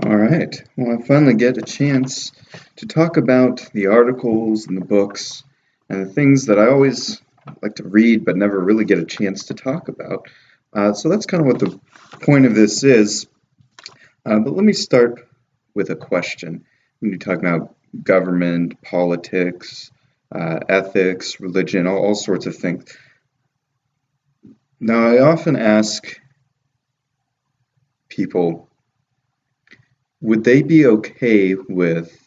All right. Well, I finally get a chance to talk about the articles and the books and the things that I always like to read but never really get a chance to talk about. So that's kind of what the point of this is. But let me start with a question. When you talk about government, politics, ethics, religion, all sorts of things. Now, I often ask people, would they be okay with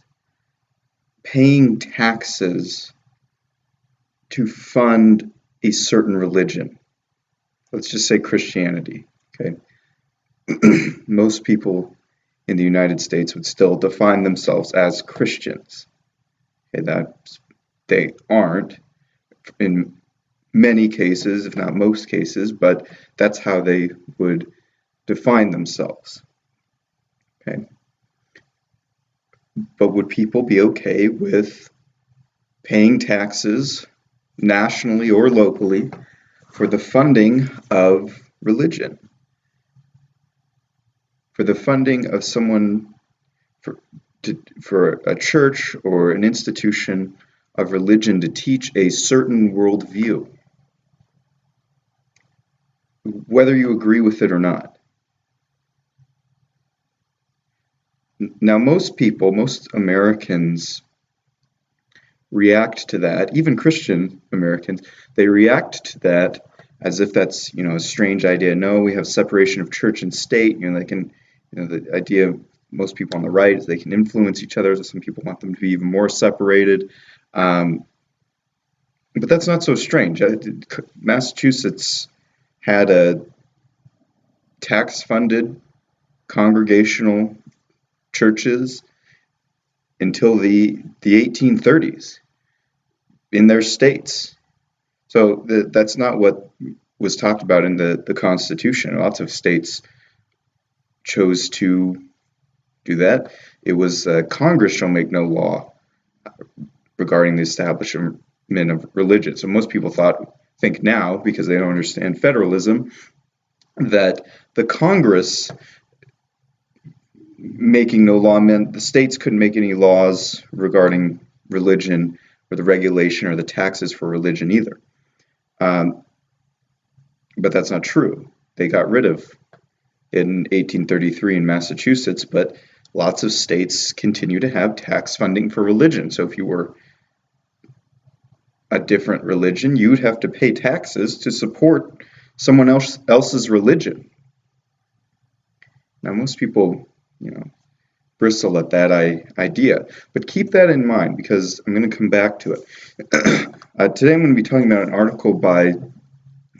paying taxes to fund a certain religion? Let's just say Christianity, okay? Most people in the United States would still define themselves as Christians. Okay, that they aren't in many cases, if not most cases, but that's how they would define themselves. Okay. But would people be okay with paying taxes nationally or locally for the funding of religion? For the funding of someone, for a church or an institution of religion to teach a certain worldview, whether you agree with it or not. Now, most people, most Americans react to that, even Christian Americans, they react to that as if that's, a strange idea. No, we have separation of church and state. They can, the idea of most people on the right is they can influence each other. Some people want them to be even more separated. But that's not so strange. Massachusetts had a tax-funded congregational churches until the 1830s in their states. So that's not what was talked about in the Constitution. Lots of states chose to do that. It was Congress shall make no law regarding the establishment of religion. So most people think now, because they don't understand federalism, that the Congress making no law meant the states couldn't make any laws regarding religion or the regulation or the taxes for religion either. But that's not true. They got rid of it in 1833 in Massachusetts, but lots of states continue to have tax funding for religion. So if you were a different religion, you would have to pay taxes to support someone else's religion. Now, most people, bristle at that idea, but keep that in mind because I'm going to come back to it. Today I'm going to be talking about an article by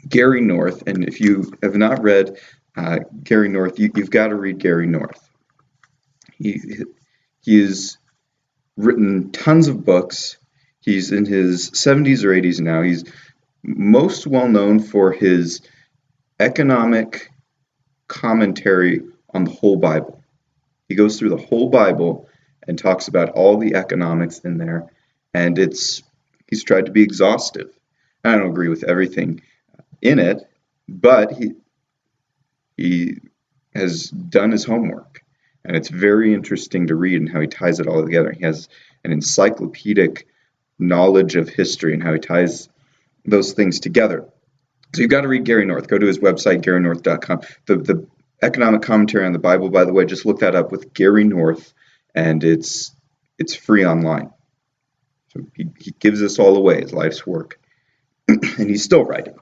Gary North, and if you have not read Gary North, you've got to read Gary North. He's written tons of books. He's in his 70s or 80s now. He's most well known for his economic commentary on the whole Bible. He goes through the whole Bible and talks about all the economics in there, and he's tried to be exhaustive. I don't agree with everything in it, but he has done his homework, and it's very interesting to read and how he ties it all together. He has an encyclopedic knowledge of history and how he ties those things together. So you've got to read Gary North. Go to his website, GaryNorth.com. The economic commentary on the Bible, by the way, just look that up with Gary North, and it's free online. So he gives this all away, his life's work, and he's still writing.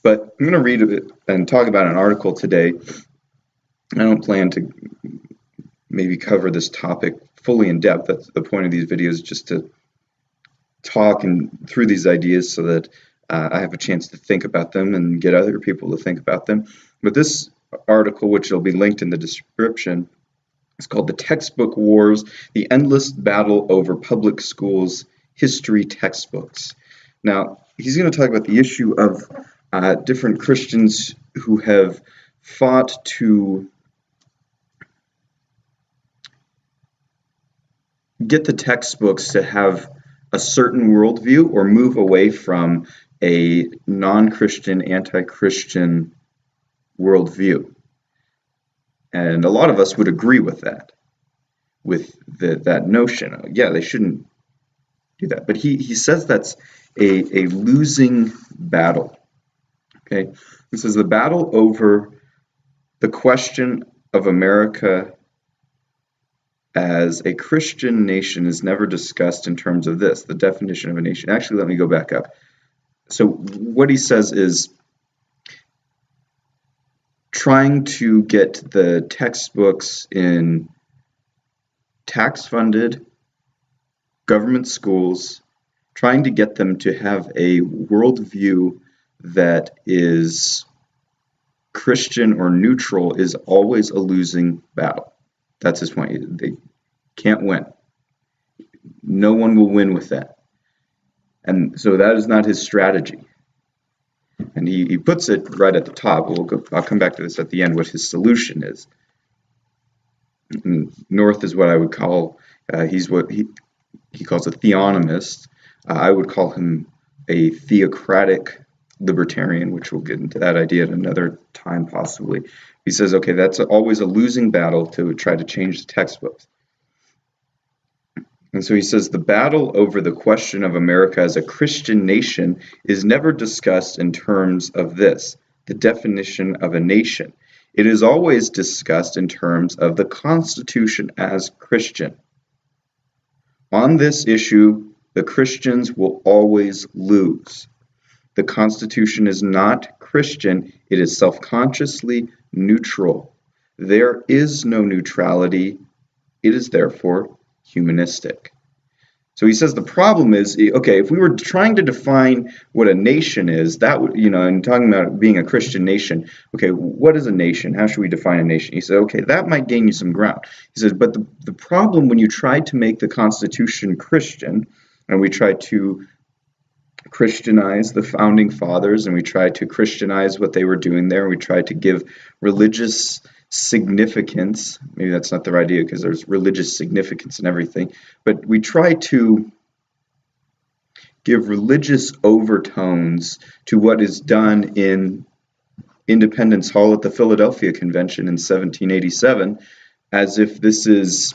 But I'm going to read it and talk about an article today. I don't plan to maybe cover this topic fully in depth. That's the point of these videos, just to talk and through these ideas so that I have a chance to think about them and get other people to think about them. But this article, which will be linked in the description, is called The Textbook Wars, The Endless Battle Over Public Schools History Textbooks. Now, he's going to talk about the issue of different Christians who have fought to get the textbooks to have a certain worldview or move away from a non-Christian, anti-Christian worldview. And a lot of us would agree with that, with that notion. Yeah, they shouldn't do that. But he says that's a losing battle. Okay? He says the battle over the question of America as a Christian nation is never discussed in terms of this, the definition of a nation. Actually, let me go back up. So what he says is trying to get the textbooks in tax-funded government schools, trying to get them to have a worldview that is Christian or neutral is always a losing battle. That's his point. They can't win. No one will win with that. And so that is not his strategy. And he puts it right at the top. I'll come back to this at the end, what his solution is. And North is what I would call, he's what he calls a theonomist. I would call him a theocratic libertarian, which we'll get into that idea at another time possibly. He says, okay, that's always a losing battle to try to change the textbooks. And so he says the battle over the question of America as a Christian nation is never discussed in terms of this, the definition of a nation. It is always discussed in terms of the Constitution as Christian. On this issue, the Christians will always lose. The Constitution is not Christian, it is self-consciously neutral. There is no neutrality, it is therefore humanistic. So he says the problem is, okay, if we were trying to define what a nation is, that would, and talking about being a Christian nation, okay, what is a nation? How should we define a nation? He said, okay, that might gain you some ground. He says, but the problem when you try to make the Constitution Christian, and we try to Christianize the founding fathers, and we try to Christianize what they were doing there, and we try to give religious significance. Maybe that's not the right idea because there's religious significance in everything, but we try to give religious overtones to what is done in Independence Hall at the Philadelphia Convention in 1787, as if this is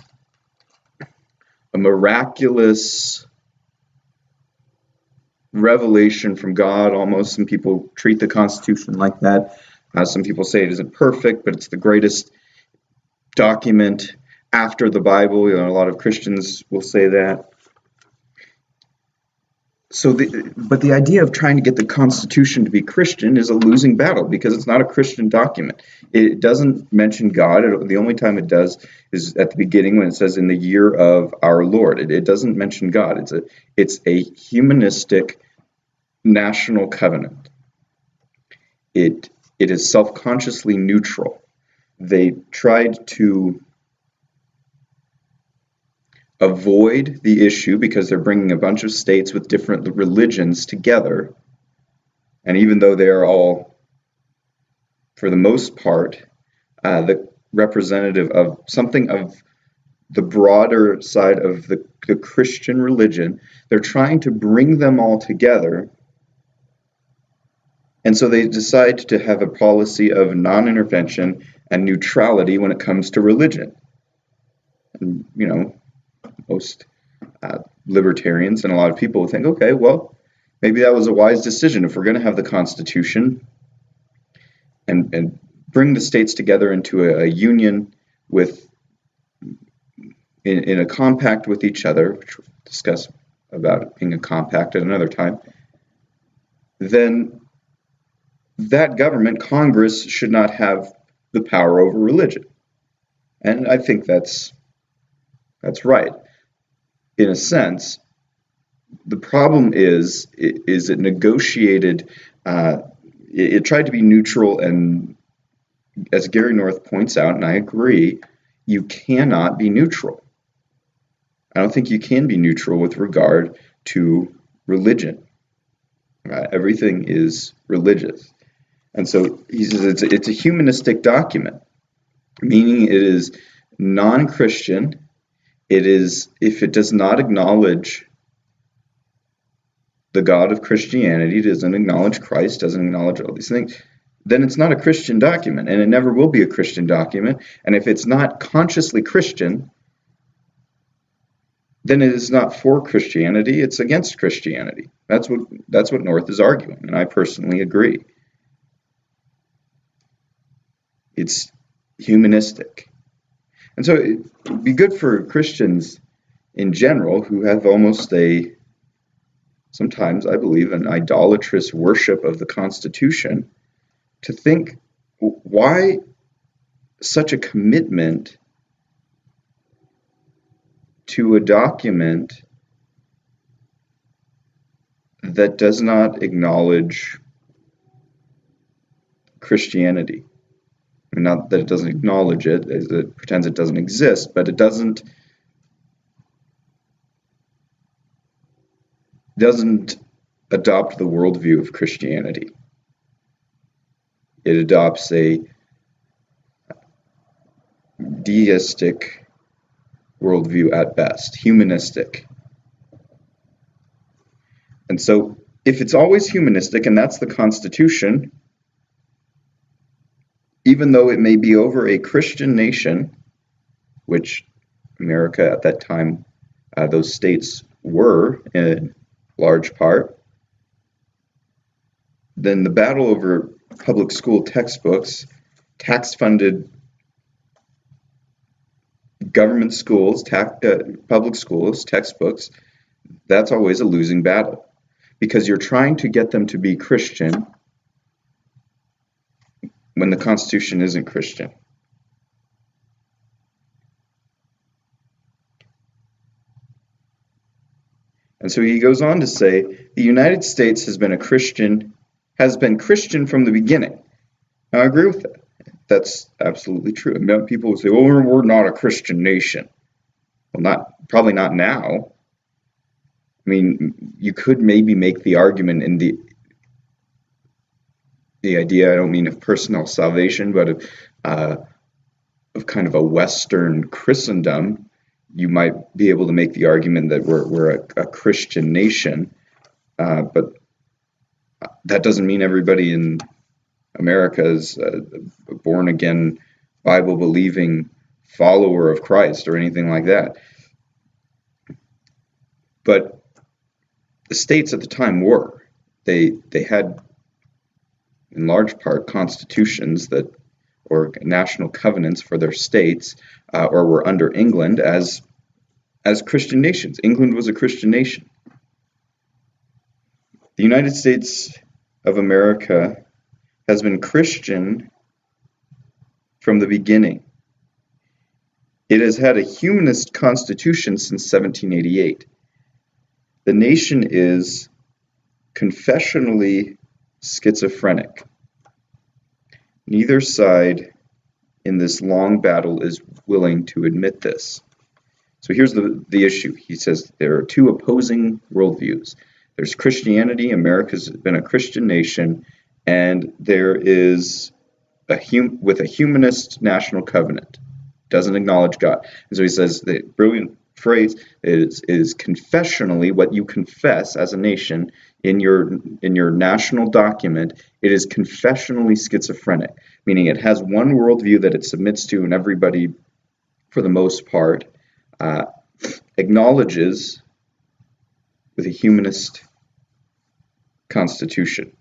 a miraculous revelation from God almost. Some people treat the Constitution like that. Some people say it isn't perfect, but it's the greatest document after the Bible. A lot of Christians will say that. But the idea of trying to get the Constitution to be Christian is a losing battle because it's not a Christian document. It doesn't mention God. The only time it does is at the beginning when it says in the year of our Lord. It doesn't mention God. It's a humanistic national covenant. It is self-consciously neutral. They tried to avoid the issue because they're bringing a bunch of states with different religions together. And even though they are all, for the most part, the representative of something of the broader side of the Christian religion, they're trying to bring them all together. And so they decide to have a policy of non-intervention and neutrality when it comes to religion. And, most libertarians and a lot of people think, okay, well, maybe that was a wise decision. If we're going to have the Constitution and bring the states together into a union with in a compact with each other, which we'll discuss about it being a compact at another time, then that government, Congress, should not have the power over religion. And I think that's right. In a sense, the problem is it negotiated, it tried to be neutral, and as Gary North points out, and I agree, you cannot be neutral. I don't think you can be neutral with regard to religion. Everything is religious. And so he says it's a humanistic document, meaning it is non-Christian. It is, if it does not acknowledge the God of Christianity, doesn't acknowledge Christ, doesn't acknowledge all these things, then it's not a Christian document, and it never will be a Christian document. And if it's not consciously Christian, then it is not for Christianity, it's against Christianity. That's what North is arguing, and I personally agree. It's humanistic. And so it would be good for Christians in general who have almost sometimes I believe, an idolatrous worship of the Constitution to think, why such a commitment to a document that does not acknowledge Christianity? I mean, not that it doesn't acknowledge it, as it pretends it doesn't exist, but it doesn't adopt the worldview of Christianity. It adopts a deistic worldview at best, humanistic. And so if it's always humanistic, and that's the Constitution, even though it may be over a Christian nation, which America at that time, those states were in large part, then the battle over public school textbooks, tax-funded government schools, public schools, textbooks, that's always a losing battle, because you're trying to get them to be Christian when the Constitution isn't Christian. And so he goes on to say, the United States has been Christian from the beginning. Now, I agree with that. That's absolutely true. And people will say, well, we're not a Christian nation. Well, probably not now. I mean, you could maybe make the argument in the idea, I don't mean of personal salvation, but of kind of a Western Christendom. You might be able to make the argument that we're a Christian nation, but that doesn't mean everybody in America is a born-again, Bible-believing follower of Christ or anything like that. But the states at the time were. They had, in large part, constitutions or national covenants for their states, or were under England as Christian nations. England was a Christian nation. The United States of America has been Christian from the beginning. It has had a humanist constitution since 1788. The nation is confessionally schizophrenic. Neither side in this long battle is willing to admit this. So here's the issue. He says there are two opposing worldviews. There's Christianity. America's been a Christian nation, and there is with a humanist national covenant. Doesn't acknowledge God. And so he says the brilliant phrase is confessionally, what you confess as a nation in your national document. It is confessionally schizophrenic, meaning it has one worldview that it submits to, and everybody, for the most part, acknowledges with a humanist constitution.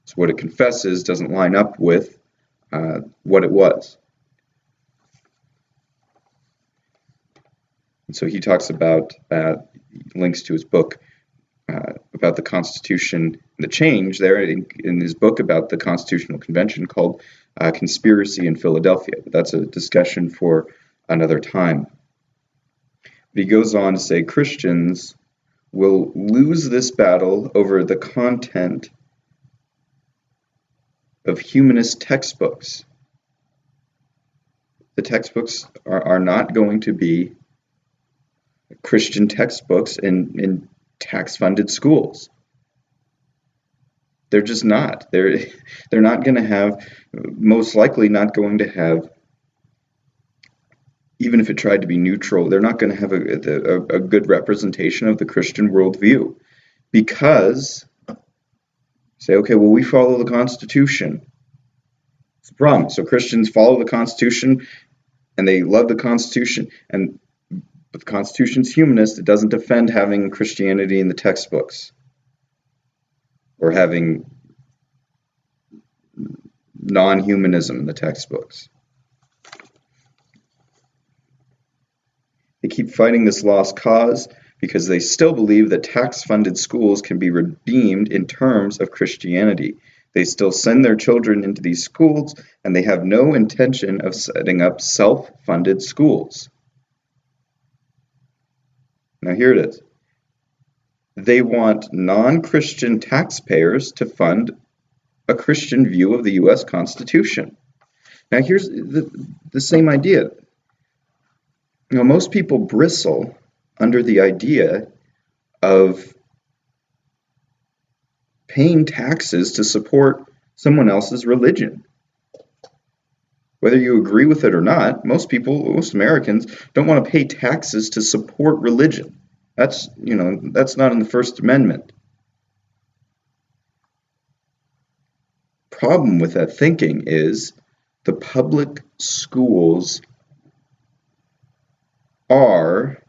So what it confesses doesn't line up with what it was. And so he talks about, links to his book about the Constitution, the change there in his book about the Constitutional Convention called Conspiracy in Philadelphia. But that's a discussion for another time. But he goes on to say Christians will lose this battle over the content of humanist textbooks. The textbooks are not going to be Christian textbooks in tax-funded schools. They're just not. They're not going to have, most likely not going to have, even if it tried to be neutral, they're not going to have a good representation of the Christian worldview, because Say, okay, well, we follow the Constitution. It's a problem. So Christians follow the Constitution and they love the Constitution, but the Constitution's humanist. It doesn't defend having Christianity in the textbooks or having non-humanism in the textbooks. They keep fighting this lost cause because they still believe that tax-funded schools can be redeemed in terms of Christianity. They still send their children into these schools, and they have no intention of setting up self-funded schools. Now here it is. They want non-Christian taxpayers to fund a Christian view of the U.S. Constitution. Now here's the same idea. Most people bristle under the idea of paying taxes to support someone else's religion. Whether you agree with it or not, most Americans don't want to pay taxes to support religion. That's not in the First Amendment. Problem with that thinking is the public schools are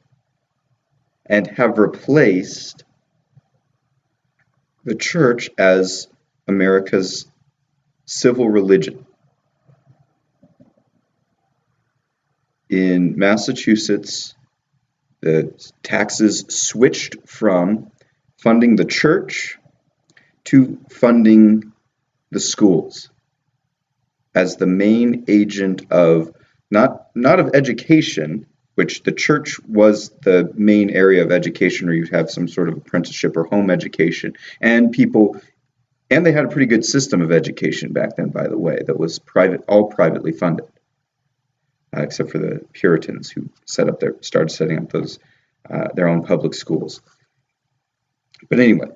and have replaced the church as America's civil religion. In Massachusetts, the taxes switched from funding the church to funding the schools as the main agent of not of education, which the church was the main area of education, or you'd have some sort of apprenticeship or home education, and they had a pretty good system of education back then, by the way, that was all privately funded, except for the Puritans who started setting up those their own public schools. But anyway,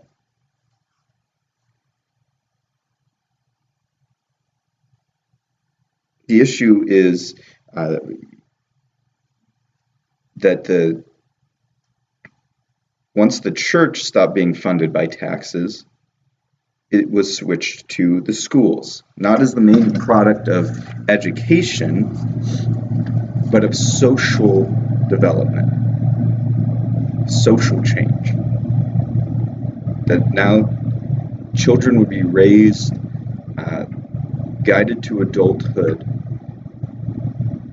the issue is that once the church stopped being funded by taxes, it was switched to the schools, not as the main product of education, but of social development, social change. That now children would be raised, guided to adulthood,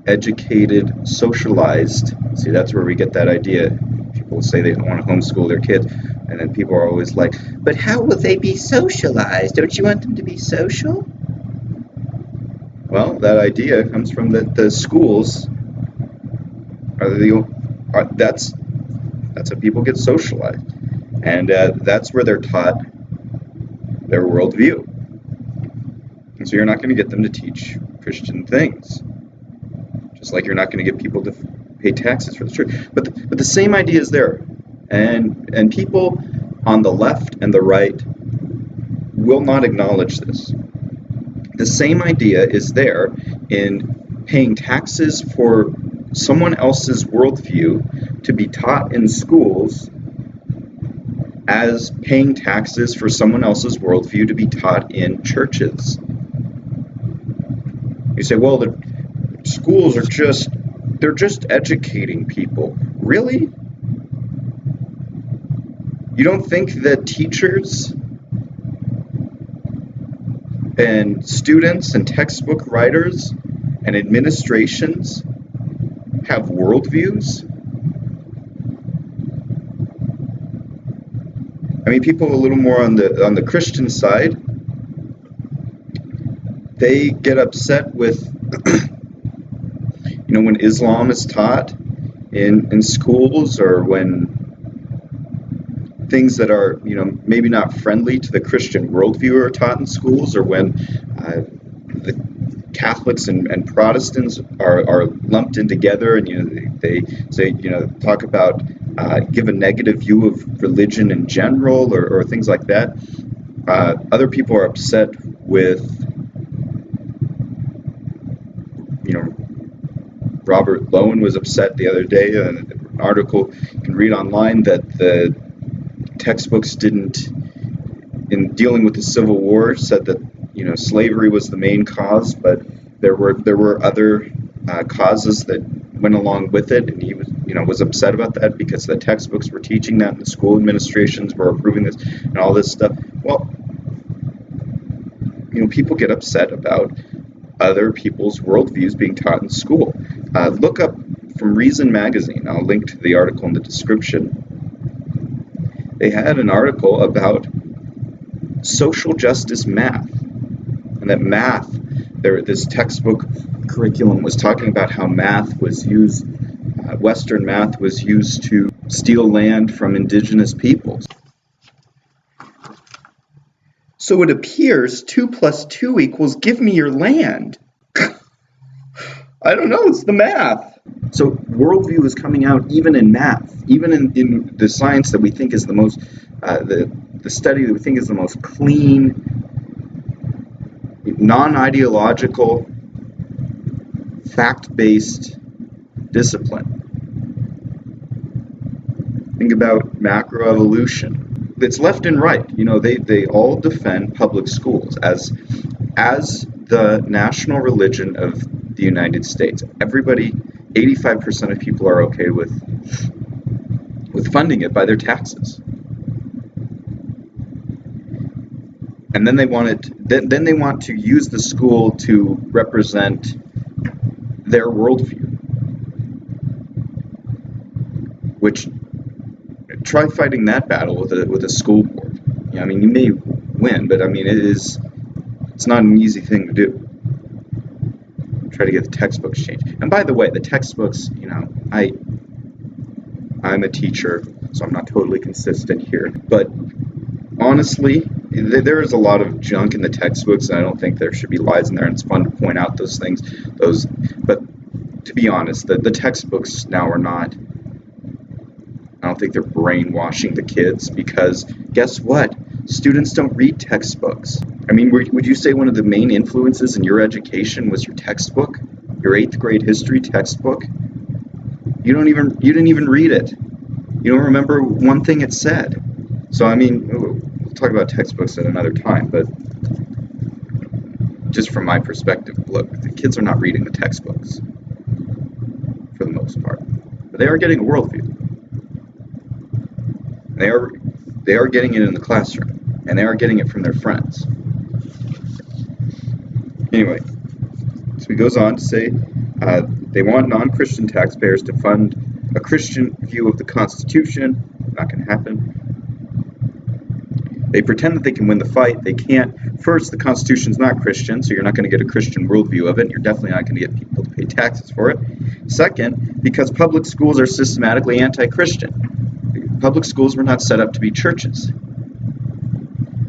educated, socialized. See, that's where we get that idea. People say they don't want to homeschool their kids, and then people are always like, but how will they be socialized? Don't you want them to be social? Well, that idea comes from the schools that's how people get socialized, and that's where they're taught their worldview. And so you're not going to get them to teach Christian things, just like you're not going to get people to pay taxes for the church. But the same idea is there, and people on the left and the right will not acknowledge this. The same idea is there in paying taxes for someone else's worldview to be taught in schools as paying taxes for someone else's worldview to be taught in churches. You say, well, the schools they're just educating people. Really? You don't think that teachers and students and textbook writers and administrations have worldviews? I mean, people a little more on the Christian side, they get upset with when Islam is taught in schools, or when things that are maybe not friendly to the Christian worldview are taught in schools, or when the Catholics and Protestants are lumped in together, and they say talk about give a negative view of religion in general, or things like that. Other people are upset with Robert Lowen was upset the other day, an article you can read online, that the textbooks didn't in dealing with the Civil War, said that slavery was the main cause, but there were other causes that went along with it, and he was upset about that because the textbooks were teaching that, and the school administrations were approving this, and all this stuff. Well, people get upset about other people's worldviews being taught in school. Look up from Reason Magazine. I'll link to the article in the description. They had an article about social justice math, and that math, this textbook curriculum was talking about how math was used, Western math was used to steal land from indigenous peoples. So it appears 2 + 2 = give me your land. I don't know, it's the math. So worldview is coming out even in math, even in the science that we think is the most, the study that we think is the most clean, non-ideological, fact-based discipline. Think about macroevolution. It's left and right. They all defend public schools as the national religion of the United States. Everybody, 85% of people are okay with funding it by their taxes. And then they want to use the school to represent their worldview. Which, try fighting that battle with a school board. You may win, but it's not an easy thing to do. Try to get the textbooks changed. And by the way, the textbooks, I'm a teacher, so I'm not totally consistent here. But honestly, there is a lot of junk in the textbooks, and I don't think there should be lies in there, and it's fun to point out those things. But to be honest, the textbooks now are not, I don't think they're brainwashing the kids, because guess what? Students don't read textbooks. Would you say one of the main influences in your education was your textbook? Your 8th grade history textbook? You didn't even read it. You don't remember one thing it said. So we'll talk about textbooks at another time, but just from my perspective, look, the kids are not reading the textbooks for the most part. But they are getting a worldview. They are getting it in the classroom, and they are getting it from their friends. Anyway, so he goes on to say they want non-Christian taxpayers to fund a Christian view of the Constitution. Not going to happen. They pretend that they can win the fight. They can't. First, the Constitution's not Christian, so you're not going to get a Christian worldview of it. You're definitely not going to get people to pay taxes for it. Second, because public schools are systematically anti-Christian. Public schools were not set up to be churches.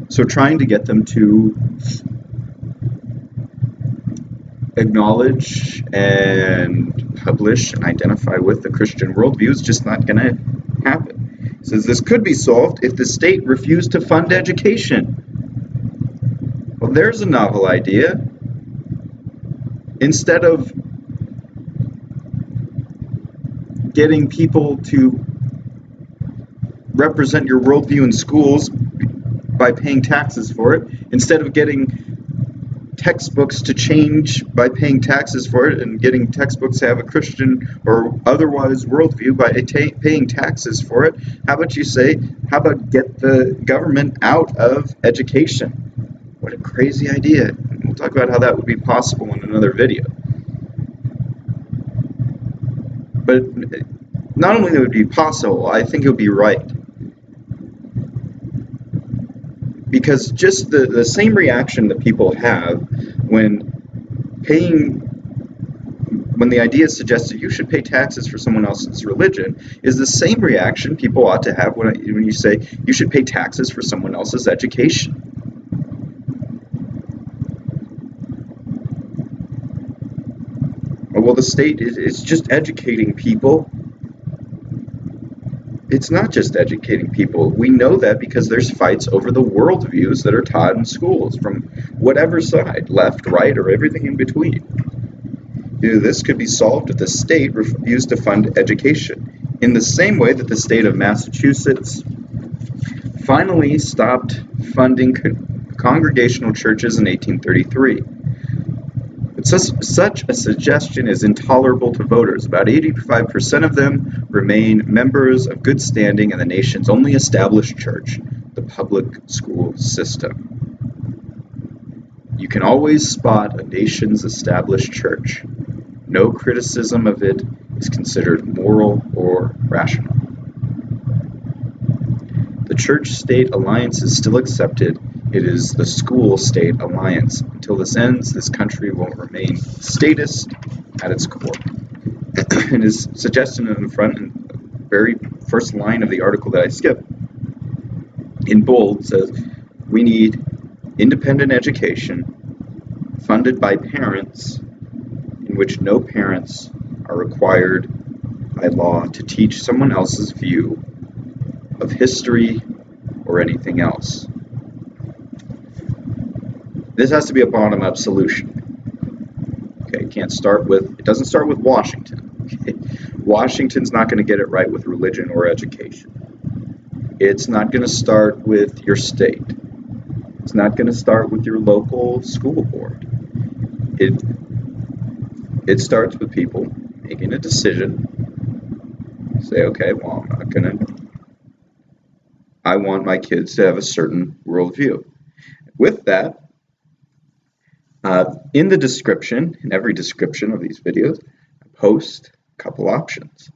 So trying to get them to acknowledge and publish and identify with the Christian worldview is just not going to happen. It says this could be solved if the state refused to fund education. Well, there's a novel idea. Instead of getting people to represent your worldview in schools by paying taxes for it, instead of getting textbooks to change by paying taxes for it, and getting textbooks to have a Christian or otherwise worldview by paying taxes for it, how about get the government out of education? What a crazy idea. We'll talk about how that would be possible in another video. But not only would it be possible, I think it would be right. Because just the same reaction that people have when the idea is suggested you should pay taxes for someone else's religion is the same reaction people ought to have when you say you should pay taxes for someone else's education. Well, the state is just educating people. It's not just educating people. We know that because there's fights over the worldviews that are taught in schools from whatever side, left, right, or everything in between. This could be solved if the state refused to fund education, in the same way that the state of Massachusetts finally stopped funding congregational churches in 1833. But such a suggestion is intolerable to voters. About 85% of them remain members of good standing in the nation's only established church, the public school system. You can always spot a nation's established church. No criticism of it is considered moral or rational. The church-state alliance is still accepted. It is the school-state alliance. Until this ends, this country will remain statist at its core. And his suggestion in the front, in the very first line of the article that I skipped, in bold, says, we need independent education funded by parents in which no parents are required by law to teach someone else's view of history or anything else. This has to be a bottom-up solution. Okay, it doesn't start with Washington. Okay? Washington's not going to get it right with religion or education. It's not going to start with your state. It's not going to start with your local school board. It starts with people making a decision. Say, okay, well, I want my kids to have a certain worldview. With that, in the description, in every description of these videos, I post a couple options.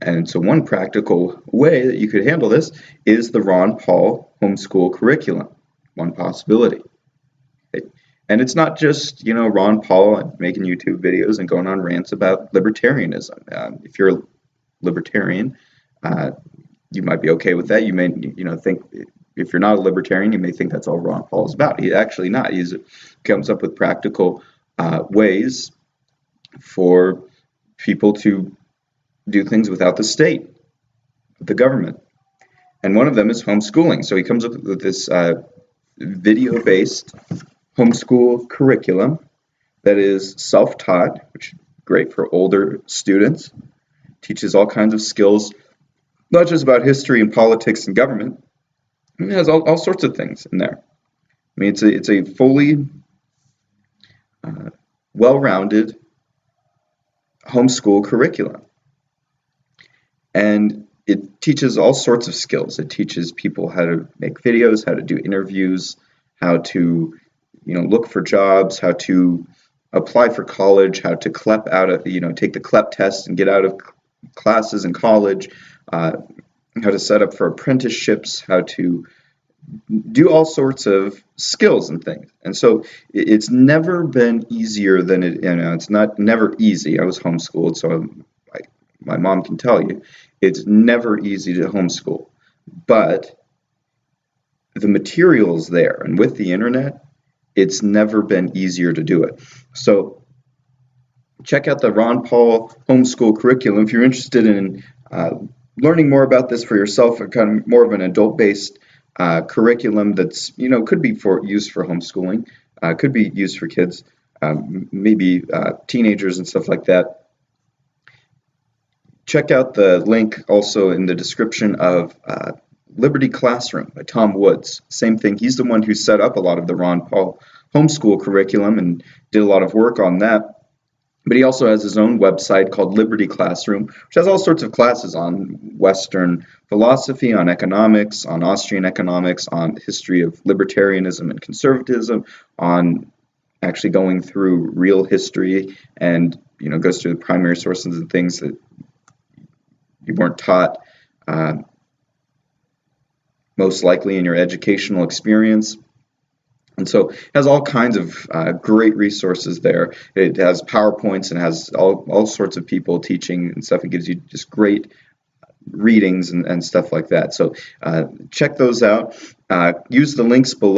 And so one practical way that you could handle this is the Ron Paul Homeschool Curriculum. One possibility. Okay? And it's not just, Ron Paul making YouTube videos and going on rants about libertarianism. If you're a libertarian, you might be okay with that. You may, think, if you're not a libertarian, you may think that's all Ron Paul is about. He's actually not. He comes up with practical ways for people to do things without the state, the government. And one of them is homeschooling. So he comes up with this video-based homeschool curriculum that is self-taught, which is great for older students. Teaches all kinds of skills, not just about history and politics and government. It has all sorts of things in there. I mean, it's a fully well-rounded homeschool curriculum. And it teaches all sorts of skills. It teaches people how to make videos, how to do interviews, how to, look for jobs, how to apply for college, how to take the CLEP test and get out of classes in college, how to set up for apprenticeships, how to do all sorts of skills and things. And so it's never been easier than it's never easy. I was homeschooled, so my mom can tell you, it's never easy to homeschool. But the material's there, and with the internet, it's never been easier to do it. So check out the Ron Paul Homeschool Curriculum if you're interested in learning more about this for yourself, a kind of more of an adult-based curriculum that's could be used for homeschooling, could be used for kids, maybe teenagers and stuff like that. Check out the link also in the description of Liberty Classroom by Tom Woods. Same thing. He's the one who set up a lot of the Ron Paul Homeschool Curriculum and did a lot of work on that. But he also has his own website called Liberty Classroom, which has all sorts of classes on Western philosophy, on economics, on Austrian economics, on the history of libertarianism and conservatism, on actually going through real history, and goes through the primary sources and things that you weren't taught most likely in your educational experience. And so it has all kinds of great resources there. It has PowerPoints and has all sorts of people teaching and stuff. It gives you just great readings and stuff like that. So check those out. Use the links below.